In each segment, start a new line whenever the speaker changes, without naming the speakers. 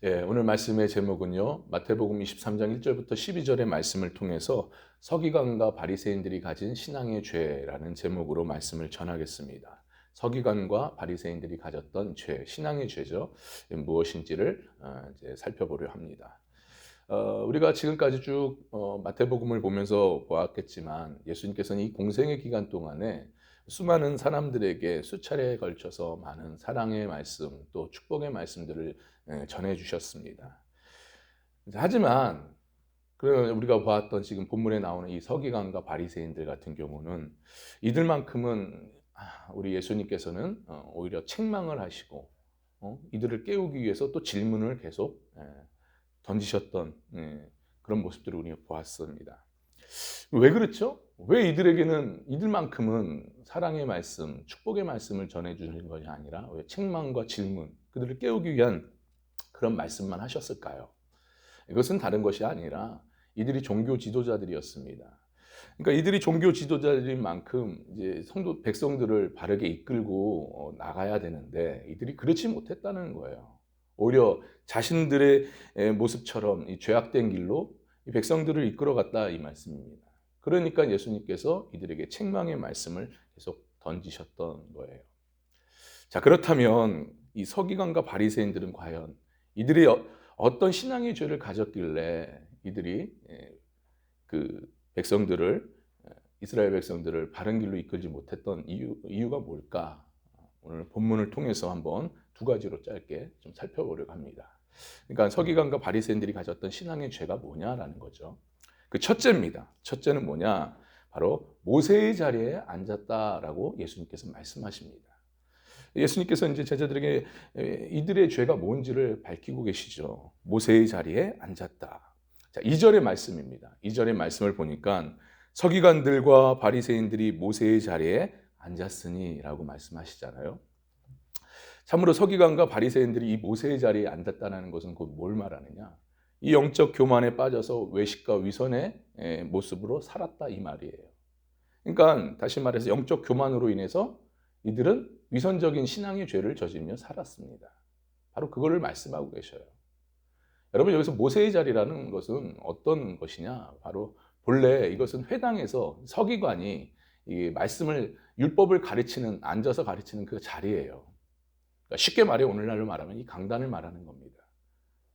오늘 말씀의 제목은요. 마태복음 23장 1절부터 12절의 말씀을 통해서 서기관과 바리새인들이 가진 신앙의 죄라는 제목으로 말씀을 전하겠습니다. 서기관과 바리새인들이 가졌던 죄, 신앙의 죄죠. 무엇인지를 이제 살펴보려 합니다. 우리가 지금까지 쭉 마태복음을 보면서 보았겠지만 예수님께서는 이 공생의 기간 동안에 수많은 사람들에게 수차례에 걸쳐서 많은 사랑의 말씀 또 축복의 말씀들을 전해 주셨습니다. 하지만 우리가 보았던 지금 본문에 나오는 이 서기관과 바리새인들 같은 경우는 이들만큼은 우리 예수님께서는 오히려 책망을 하시고 이들을 깨우기 위해서 또 질문을 계속 던지셨던 그런 모습들을 우리가 보았습니다. 왜 그렇죠? 왜 이들만큼은 사랑의 말씀, 축복의 말씀을 전해주는 것이 아니라 왜 책망과 질문, 그들을 깨우기 위한 그런 말씀만 하셨을까요? 이것은 다른 것이 아니라 이들이 종교 지도자들이었습니다. 그러니까 이들이 종교 지도자들인 만큼 이제 백성들을 바르게 이끌고 나가야 되는데 이들이 그렇지 못했다는 거예요. 오히려 자신들의 모습처럼 이 죄악된 길로 이 백성들을 이끌어갔다 이 말씀입니다. 그러니까 예수님께서 이들에게 책망의 말씀을 계속 던지셨던 거예요. 자, 그렇다면 이 서기관과 바리새인들은 과연 이들이 어떤 신앙의 죄를 가졌길래 이들이 그 이스라엘 백성들을 바른 길로 이끌지 못했던 이유가 뭘까? 오늘 본문을 통해서 한번 두 가지로 짧게 좀 살펴보려고 합니다. 그러니까 서기관과 바리새인들이 가졌던 신앙의 죄가 뭐냐라는 거죠. 그 첫째입니다. 첫째는 뭐냐? 바로 모세의 자리에 앉았다라고 예수님께서 말씀하십니다. 예수님께서 이제 제자들에게 이들의 죄가 뭔지를 밝히고 계시죠. 모세의 자리에 앉았다. 자, 2절의 말씀입니다. 2절의 말씀을 보니까 서기관들과 바리새인들이 모세의 자리에 앉았으니라고 말씀하시잖아요. 참으로 서기관과 바리새인들이 이 모세의 자리에 앉았다는 것은 곧 뭘 말하느냐? 이 영적 교만에 빠져서 외식과 위선의 모습으로 살았다 이 말이에요. 그러니까 다시 말해서 영적 교만으로 인해서 이들은 위선적인 신앙의 죄를 저지르며 살았습니다. 바로 그거를 말씀하고 계셔요. 여러분, 여기서 모세의 자리라는 것은 어떤 것이냐? 바로 본래 이것은 회당에서 서기관이 이 말씀을 율법을 앉아서 가르치는 그 자리예요. 그러니까 쉽게 말해 오늘날로 말하면 이 강단을 말하는 겁니다.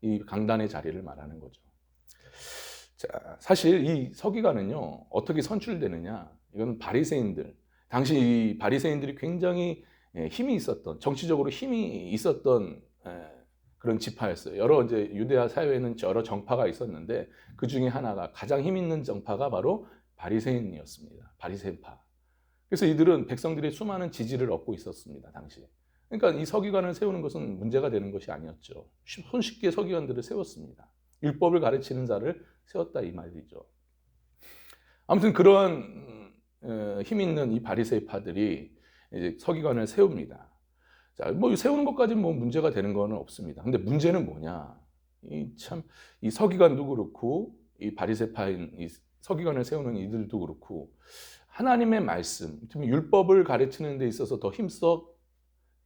이 강단의 자리를 말하는 거죠. 자, 사실 이 서기관은요 어떻게 선출되느냐? 이건 바리새인들, 당시 이 바리새인들이 굉장히 힘이 있었던, 정치적으로 힘이 있었던 그런 지파였어요. 이제 유대아 사회에는 여러 정파가 있었는데 그 중에 하나가 가장 힘 있는 정파가 바로 바리새인이었습니다. 바리새인파. 그래서 이들은 백성들의 수많은 지지를 얻고 있었습니다, 당시에. 그러니까 이 서기관을 세우는 것은 문제가 되는 것이 아니었죠. 손쉽게 서기관들을 세웠습니다. 율법을 가르치는 자를 세웠다 이 말이죠. 아무튼 그러한 힘 있는 이 바리새파들이 이제 서기관을 세웁니다. 자, 뭐 세우는 것까지는 뭐 문제가 되는 건 없습니다. 근데 문제는 뭐냐? 이 서기관도 그렇고 이 바리새파인 이 서기관을 세우는 이들도 그렇고 하나님의 말씀, 율법을 가르치는 데 있어서 더 힘써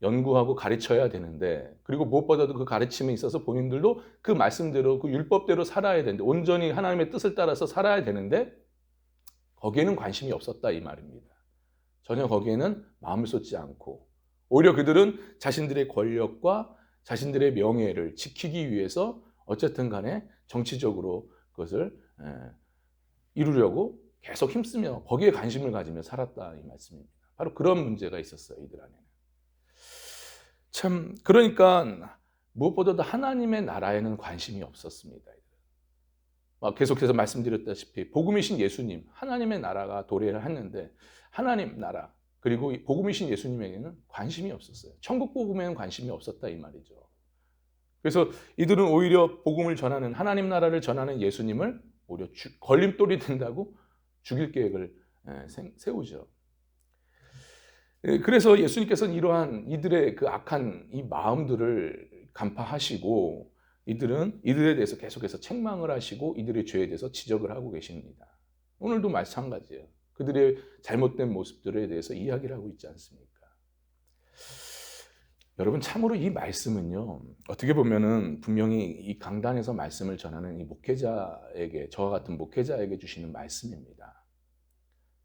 연구하고 가르쳐야 되는데, 그리고 무엇보다도 그 가르침에 있어서 본인들도 그 말씀대로 그 율법대로 살아야 되는데, 온전히 하나님의 뜻을 따라서 살아야 되는데 거기에는 관심이 없었다 이 말입니다. 전혀 거기에는 마음을 쏟지 않고 오히려 그들은 자신들의 권력과 자신들의 명예를 지키기 위해서 어쨌든 간에 정치적으로 그것을 이루려고 계속 힘쓰며 거기에 관심을 가지며 살았다 이 말씀입니다. 바로 그런 문제가 있었어요, 이들 안에는. 참, 그러니까 무엇보다도 하나님의 나라에는 관심이 없었습니다. 계속해서 말씀드렸다시피 복음이신 예수님, 하나님의 나라가 도래를 했는데 하나님 나라 그리고 복음이신 예수님에게는 관심이 없었어요. 천국 복음에는 관심이 없었다 이 말이죠. 그래서 이들은 오히려 복음을 전하는, 하나님 나라를 전하는 예수님을 오히려 걸림돌이 된다고 죽일 계획을 세우죠. 그래서 예수님께서는 이러한 이들의 그 악한 이 마음들을 간파하시고 이들에 대해서 계속해서 책망을 하시고 이들의 죄에 대해서 지적을 하고 계십니다. 오늘도 마찬가지예요. 그들의 잘못된 모습들에 대해서 이야기를 하고 있지 않습니까? 여러분 참으로 이 말씀은요. 어떻게 보면은 분명히 이 강단에서 말씀을 전하는 이 목회자에게 저와 같은 목회자에게 주시는 말씀입니다.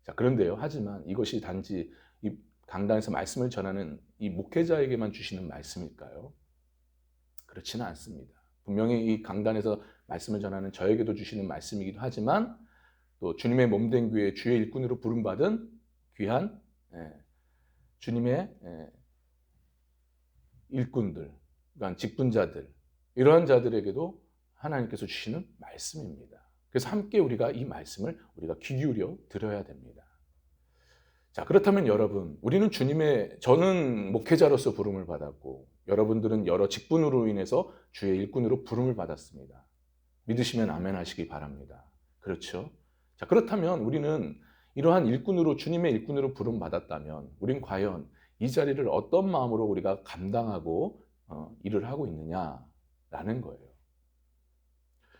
자, 그런데요. 하지만 이것이 단지 이 강단에서 말씀을 전하는 이 목회자에게만 주시는 말씀일까요? 그렇지는 않습니다. 분명히 이 강단에서 말씀을 전하는 저에게도 주시는 말씀이기도 하지만 또 주님의 몸된 교회 주의 일꾼으로 부름받은 귀한 주님의 일꾼들, 그러니까 직분자들, 이러한 자들에게도 하나님께서 주시는 말씀입니다. 그래서 함께 우리가 이 말씀을 우리가 귀 기울여 들어야 됩니다. 자, 그렇다면 여러분, 저는 목회자로서 부름을 받았고 여러분들은 여러 직분으로 인해서 주의 일꾼으로 부름을 받았습니다. 믿으시면 아멘 하시기 바랍니다. 그렇죠? 자, 그렇다면 우리는 이러한 일꾼으로 주님의 일꾼으로 부름 받았다면 우린 과연 이 자리를 어떤 마음으로 우리가 감당하고 일을 하고 있느냐라는 거예요.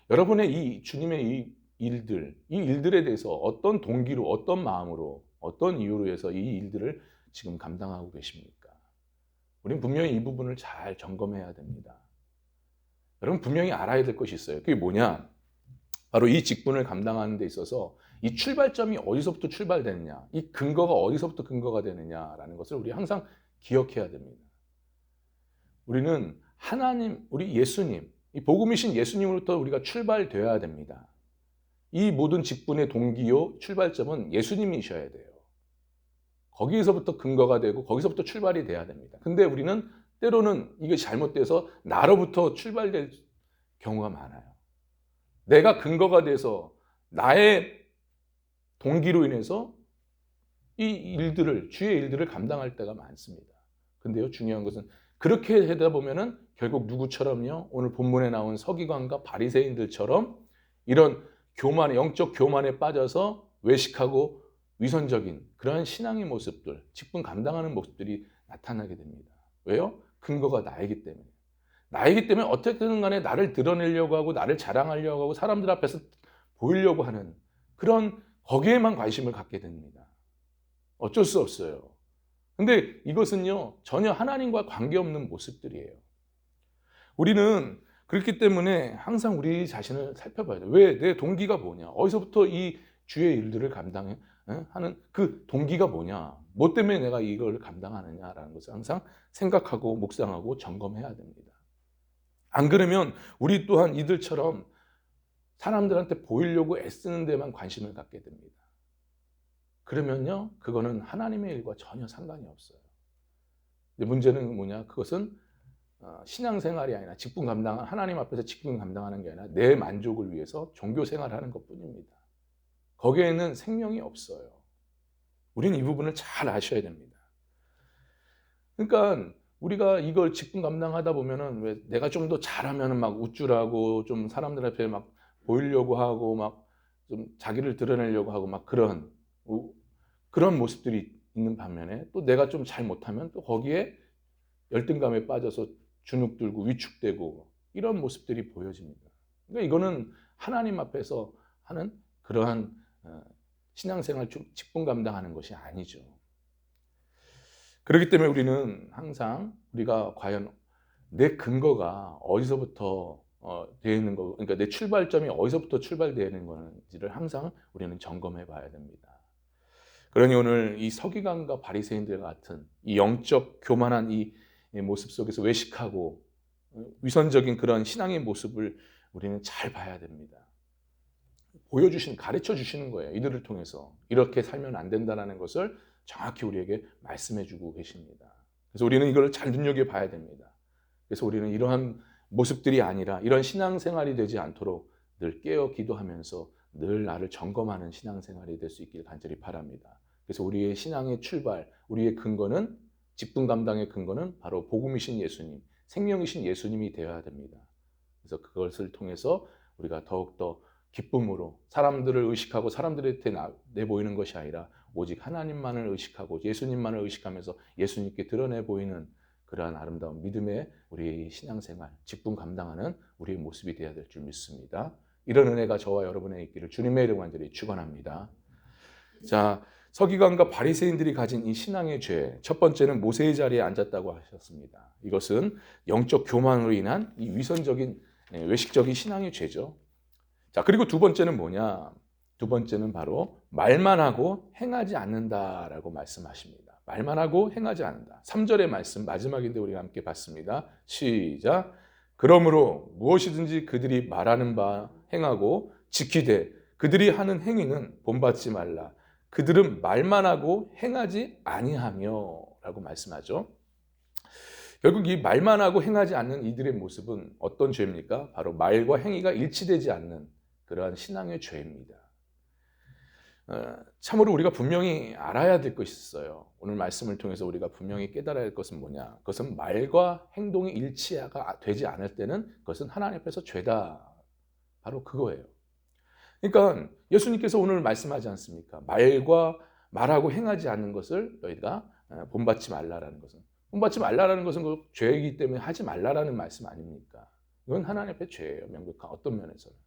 여러분의 이 주님의 이 일들에 대해서 어떤 동기로, 어떤 마음으로, 어떤 이유로 해서 이 일들을 지금 감당하고 계십니까? 우린 분명히 이 부분을 잘 점검해야 됩니다. 여러분 분명히 알아야 될 것이 있어요. 그게 뭐냐? 바로 이 직분을 감당하는 데 있어서 이 출발점이 어디서부터 출발되느냐, 이 근거가 어디서부터 근거가 되느냐라는 것을 우리 항상 기억해야 됩니다. 우리는 하나님, 우리 예수님, 이 복음이신 예수님으로부터 우리가 출발되어야 됩니다. 이 모든 직분의 동기요, 출발점은 예수님이셔야 돼요. 거기에서부터 근거가 되고 거기서부터 출발이 돼야 됩니다. 근데 우리는 때로는 이게 잘못돼서 나로부터 출발될 경우가 많아요. 내가 근거가 돼서 나의 동기로 인해서 주의 일들을 감당할 때가 많습니다. 근데요, 중요한 것은 그렇게 하다 보면은 결국 누구처럼요, 오늘 본문에 나온 서기관과 바리새인들처럼 이런 영적 교만에 빠져서 외식하고 위선적인 그러한 신앙의 모습들, 직분 감당하는 모습들이 나타나게 됩니다. 왜요? 근거가 나이기 때문에. 나이기 때문에 어떻게든 간에 나를 드러내려고 하고 나를 자랑하려고 하고 사람들 앞에서 보이려고 하는 그런 거기에만 관심을 갖게 됩니다. 어쩔 수 없어요. 근데 이것은요, 전혀 하나님과 관계없는 모습들이에요. 우리는 그렇기 때문에 항상 우리 자신을 살펴봐야 돼요. 왜? 내 동기가 뭐냐? 어디서부터 이 주의 일들을 감당해? 하는 그 동기가 뭐냐? 뭐 때문에 내가 이걸 감당하느냐라는 것을 항상 생각하고 묵상하고 점검해야 됩니다. 안 그러면 우리 또한 이들처럼 사람들한테 보이려고 애쓰는 데만 관심을 갖게 됩니다. 그러면요, 그거는 하나님의 일과 전혀 상관이 없어요. 근데 문제는 뭐냐? 그것은 신앙생활이 아니라 하나님 앞에서 직분 감당하는 게 아니라 내 만족을 위해서 종교 생활을 하는 것뿐입니다. 거기에는 생명이 없어요. 우리는 이 부분을 잘 아셔야 됩니다. 그러니까 우리가 이걸 직분 감당하다 보면은 왜 내가 좀 더 잘하면은 막 우쭐하고 좀 사람들 앞에 막 보이려고 하고 막 좀 자기를 드러내려고 하고 막 그런 모습들이 있는 반면에 또 내가 좀 잘 못하면 또 거기에 열등감에 빠져서 주눅 들고 위축되고 이런 모습들이 보여집니다. 그러니까 이거는 하나님 앞에서 하는 그러한 신앙생활 직분 감당하는 것이 아니죠. 그렇기 때문에 우리는 항상 우리가 과연 내 근거가 어디서부터 되어 있는 거, 그러니까 내 출발점이 어디서부터 출발되는 건지를 항상 우리는 점검해 봐야 됩니다. 그러니 오늘 이 서기관과 바리새인들 같은 이 영적 교만한 이 모습 속에서 외식하고 위선적인 그런 신앙의 모습을 우리는 잘 봐야 됩니다. 가르쳐 주시는 거예요. 이들을 통해서 이렇게 살면 안 된다는 것을 정확히 우리에게 말씀해 주고 계십니다. 그래서 우리는 이걸 잘 눈여겨봐야 됩니다. 그래서 우리는 이러한 모습들이 아니라 이런 신앙생활이 되지 않도록 늘 깨어 기도하면서 늘 나를 점검하는 신앙생활이 될 수 있길 간절히 바랍니다. 그래서 우리의 신앙의 출발, 우리의 근거는 직분 감당의 근거는 바로 복음이신 예수님, 생명이신 예수님이 되어야 됩니다. 그래서 그것을 통해서 우리가 더욱더 기쁨으로 사람들을 의식하고 사람들한테 내보이는 것이 아니라 오직 하나님만을 의식하고 예수님만을 의식하면서 예수님께 드러내 보이는 그러한 아름다운 믿음의 우리의 신앙생활, 직분 감당하는 우리의 모습이 되어야 될 줄 믿습니다. 이런 은혜가 저와 여러분의 있기를 주님의 이름 간절히 축원합니다. 자, 서기관과 바리새인들이 가진 이 신앙의 죄, 첫 번째는 모세의 자리에 앉았다고 하셨습니다. 이것은 영적 교만으로 인한 이 위선적인 외식적인 신앙의 죄죠. 자, 그리고 두 번째는 뭐냐? 두 번째는 바로 말만 하고 행하지 않는다라고 말씀하십니다. 말만 하고 행하지 않는다. 3절의 말씀 마지막인데 우리가 함께 봤습니다. 시작. 그러므로 무엇이든지 그들이 말하는 바 행하고 지키되 그들이 하는 행위는 본받지 말라. 그들은 말만 하고 행하지 아니하며 라고 말씀하죠. 결국 이 말만 하고 행하지 않는 이들의 모습은 어떤 죄입니까? 바로 말과 행위가 일치되지 않는 그러한 신앙의 죄입니다. 참으로 우리가 분명히 알아야 될 것이 있어요. 오늘 말씀을 통해서 우리가 분명히 깨달아야 할 것은 뭐냐? 그것은 말과 행동이 일치가 되지 않을 때는 그것은 하나님 앞에서 죄다. 바로 그거예요. 그러니까 예수님께서 오늘 말씀하지 않습니까? 말하고 행하지 않는 것을 너희가 본받지 말라라는 것은. 본받지 말라라는 것은 그 죄이기 때문에 하지 말라라는 말씀 아닙니까? 이건 하나님 앞에 죄예요. 명백한 어떤 면에서는.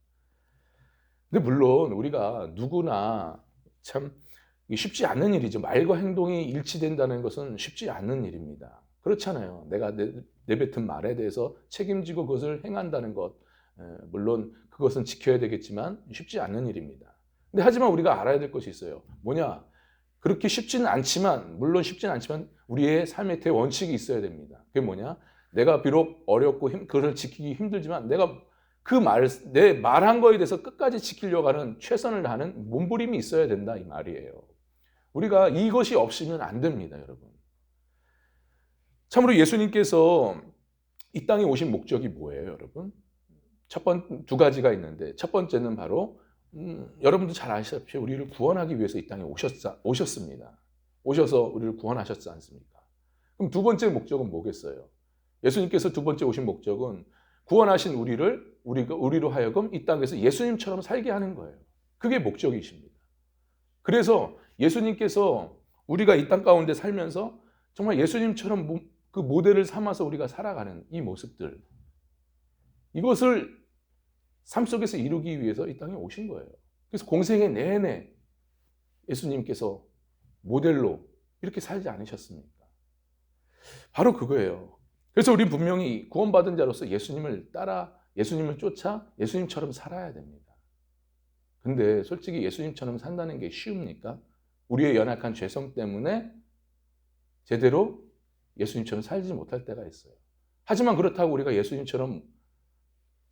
근데 물론 우리가 누구나 참 쉽지 않은 일이죠. 말과 행동이 일치된다는 것은 쉽지 않은 일입니다. 그렇잖아요. 내가 내뱉은 말에 대해서 책임지고 그것을 행한다는 것. 물론 그것은 지켜야 되겠지만 쉽지 않은 일입니다. 근데 하지만 우리가 알아야 될 것이 있어요. 뭐냐? 그렇게 쉽지는 않지만, 물론 쉽지는 않지만 우리의 삶의 대원칙이 있어야 됩니다. 그게 뭐냐? 내가 비록 어렵고 그것을 지키기 힘들지만 내가 내 말한 거에 대해서 끝까지 지키려고 하는 최선을 다하는 몸부림이 있어야 된다 이 말이에요. 우리가 이것이 없으면 안 됩니다, 여러분. 참으로 예수님께서 이 땅에 오신 목적이 뭐예요, 여러분? 두 가지가 있는데 첫 번째는 바로 여러분도 잘 아시다시피 우리를 구원하기 위해서 이 땅에 오셨습니다. 오셔서 우리를 구원하셨지 않습니까? 그럼 두 번째 목적은 뭐겠어요? 예수님께서 두 번째 오신 목적은 구원하신 우리로 하여금 이 땅에서 예수님처럼 살게 하는 거예요. 그게 목적이십니다. 그래서 예수님께서 우리가 이 땅 가운데 살면서 정말 예수님처럼 그 모델을 삼아서 우리가 살아가는 이 모습들, 이것을 삶 속에서 이루기 위해서 이 땅에 오신 거예요. 그래서 공생애 내내 예수님께서 모델로 이렇게 살지 않으셨습니까? 바로 그거예요. 그래서 우리는 분명히 구원받은 자로서 예수님을 쫓아 예수님처럼 살아야 됩니다. 근데 솔직히 예수님처럼 산다는 게 쉬웁니까? 우리의 연약한 죄성 때문에 제대로 예수님처럼 살지 못할 때가 있어요. 하지만 그렇다고 우리가 예수님처럼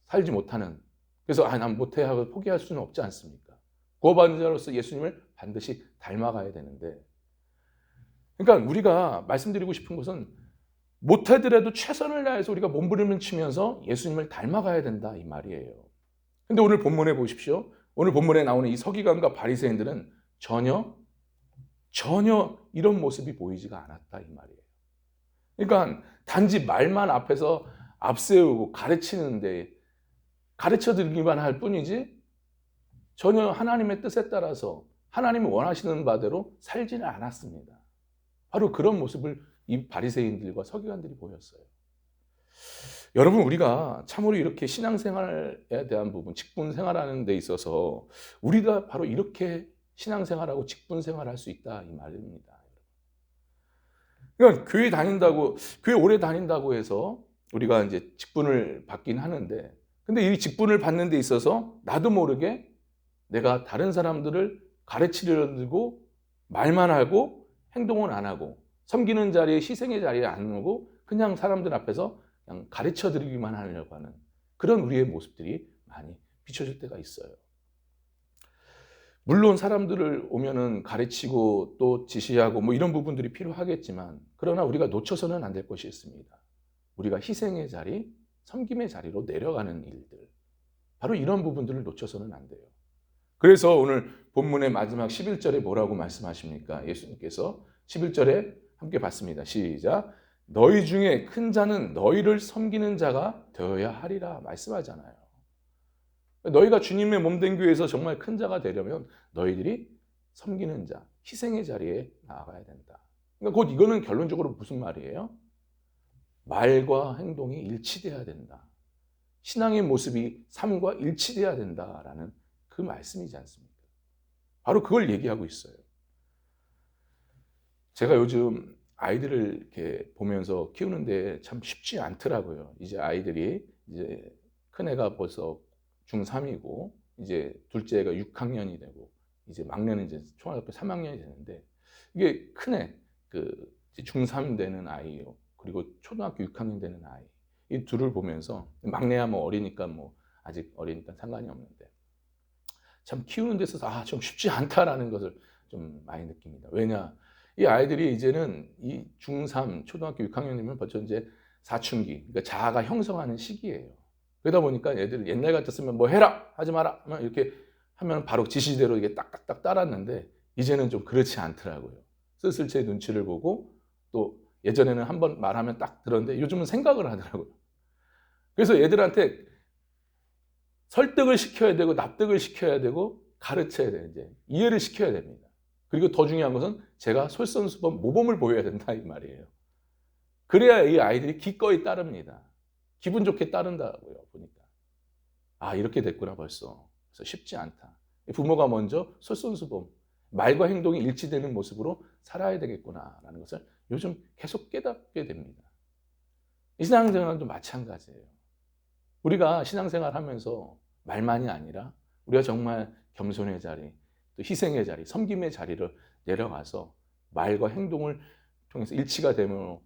살지 못하는, 그래서 난 못해 하고 포기할 수는 없지 않습니까? 구원받은 자로서 예수님을 반드시 닮아가야 되는데, 그러니까 우리가 말씀드리고 싶은 것은 못하더라도 최선을 다해서 우리가 몸부림을 치면서 예수님을 닮아가야 된다 이 말이에요. 근데 오늘 본문에 보십시오. 오늘 본문에 나오는 이 서기관과 바리새인들은 전혀 이런 모습이 보이지가 않았다 이 말이에요. 그러니까 단지 말만 앞에서 앞세우고 가르쳐드리기만 할 뿐이지 전혀 하나님의 뜻에 따라서 하나님이 원하시는 바대로 살지는 않았습니다. 바로 그런 모습을 이 바리새인들과 서기관들이 보였어요. 여러분, 우리가 참으로 이렇게 신앙생활에 대한 부분, 직분생활하는 데 있어서 우리가 바로 이렇게 신앙생활하고 직분생활할 수 있다 이 말입니다. 그러니까 교회 오래 다닌다고 해서 우리가 이제 직분을 받긴 하는데, 근데 이 직분을 받는 데 있어서 나도 모르게 내가 다른 사람들을 가르치려고 들고 말만 하고 행동은 안 하고 섬기는 자리에, 희생의 자리에 안 오고 그냥 사람들 앞에서 그냥 가르쳐 드리기만 하려고 하는 그런 우리의 모습들이 많이 비춰질 때가 있어요. 물론 사람들을 오면은 가르치고 또 지시하고 뭐 이런 부분들이 필요하겠지만, 그러나 우리가 놓쳐서는 안 될 것이 있습니다. 우리가 희생의 자리, 섬김의 자리로 내려가는 일들, 바로 이런 부분들을 놓쳐서는 안 돼요. 그래서 오늘 본문의 마지막 11절에 뭐라고 말씀하십니까? 예수님께서 11절에 함께 봤습니다. 시작. 너희 중에 큰 자는 너희를 섬기는 자가 되어야 하리라 말씀하잖아요. 너희가 주님의 몸된 교회에서 정말 큰 자가 되려면 너희들이 섬기는 자, 희생의 자리에 나아가야 된다. 그러니까 곧 이거는 결론적으로 무슨 말이에요? 말과 행동이 일치돼야 된다. 신앙의 모습이 삶과 일치돼야 된다라는 그 말씀이지 않습니까? 바로 그걸 얘기하고 있어요. 제가 요즘 아이들을 이렇게 보면서 키우는데 참 쉽지 않더라고요. 이제 아이들이 이제 큰애가 벌써 중3이고 이제 둘째가 6학년이 되고 이제 막내는 이제 초등학교 3학년이 되는데 이게 큰애 그 중3 되는 아이요. 그리고 초등학교 6학년 되는 아이. 이 둘을 보면서 막내야 뭐 어리니까 뭐 아직 어리니까 상관이 없는데 참 키우는 데 있어서 좀 쉽지 않다라는 것을 좀 많이 느낍니다. 왜냐? 이 아이들이 이제는 이 중3, 초등학교 6학년이면 벌써 이제 사춘기, 그러니까 자아가 형성하는 시기예요. 그러다 보니까 애들 옛날 같았으면 뭐 해라, 하지 마라, 이렇게 하면 바로 지시대로 이게 딱딱딱 따랐는데 이제는 좀 그렇지 않더라고요. 슬슬 제 눈치를 보고 또 예전에는 한번 말하면 딱 들었는데 요즘은 생각을 하더라고요. 그래서 애들한테 설득을 시켜야 되고 납득을 시켜야 되고 가르쳐야 돼요. 이제 이해를 시켜야 됩니다. 그리고 더 중요한 것은 제가 솔선수범 모범을 보여야 된다 이 말이에요. 그래야 이 아이들이 기꺼이 따릅니다. 기분 좋게 따른다고요. 보니까 이렇게 됐구나 벌써. 그래서 쉽지 않다. 부모가 먼저 솔선수범 말과 행동이 일치되는 모습으로 살아야 되겠구나라는 것을 요즘 계속 깨닫게 됩니다. 이 신앙생활도 마찬가지예요. 우리가 신앙생활 하면서 말만이 아니라 우리가 정말 겸손의 자리, 또 희생의 자리, 섬김의 자리를 내려가서 말과 행동을 통해서 일치가 되면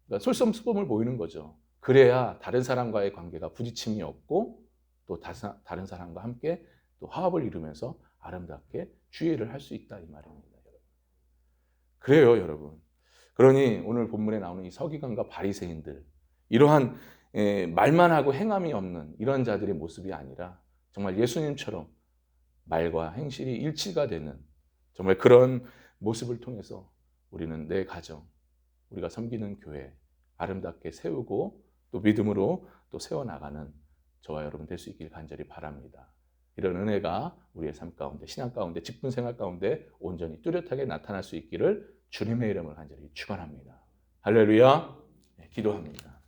그러니까 솔선수범을 보이는 거죠. 그래야 다른 사람과의 관계가 부딪힘이 없고 또 다른 사람과 함께 또 화합을 이루면서 아름답게 주의를 할 수 있다 이 말입니다. 여러분. 그래요, 여러분. 그러니 오늘 본문에 나오는 이 서기관과 바리새인들 이러한 말만 하고 행함이 없는 이런 자들의 모습이 아니라 정말 예수님처럼 말과 행실이 일치가 되는 정말 그런 모습을 통해서 우리는 내 가정, 우리가 섬기는 교회 아름답게 세우고 또 믿음으로 또 세워나가는 저와 여러분 될 수 있길 간절히 바랍니다. 이런 은혜가 우리의 삶 가운데, 신앙 가운데, 직분 생활 가운데 온전히 뚜렷하게 나타날 수 있기를 주님의 이름을 간절히 축원합니다. 할렐루야. 기도합니다.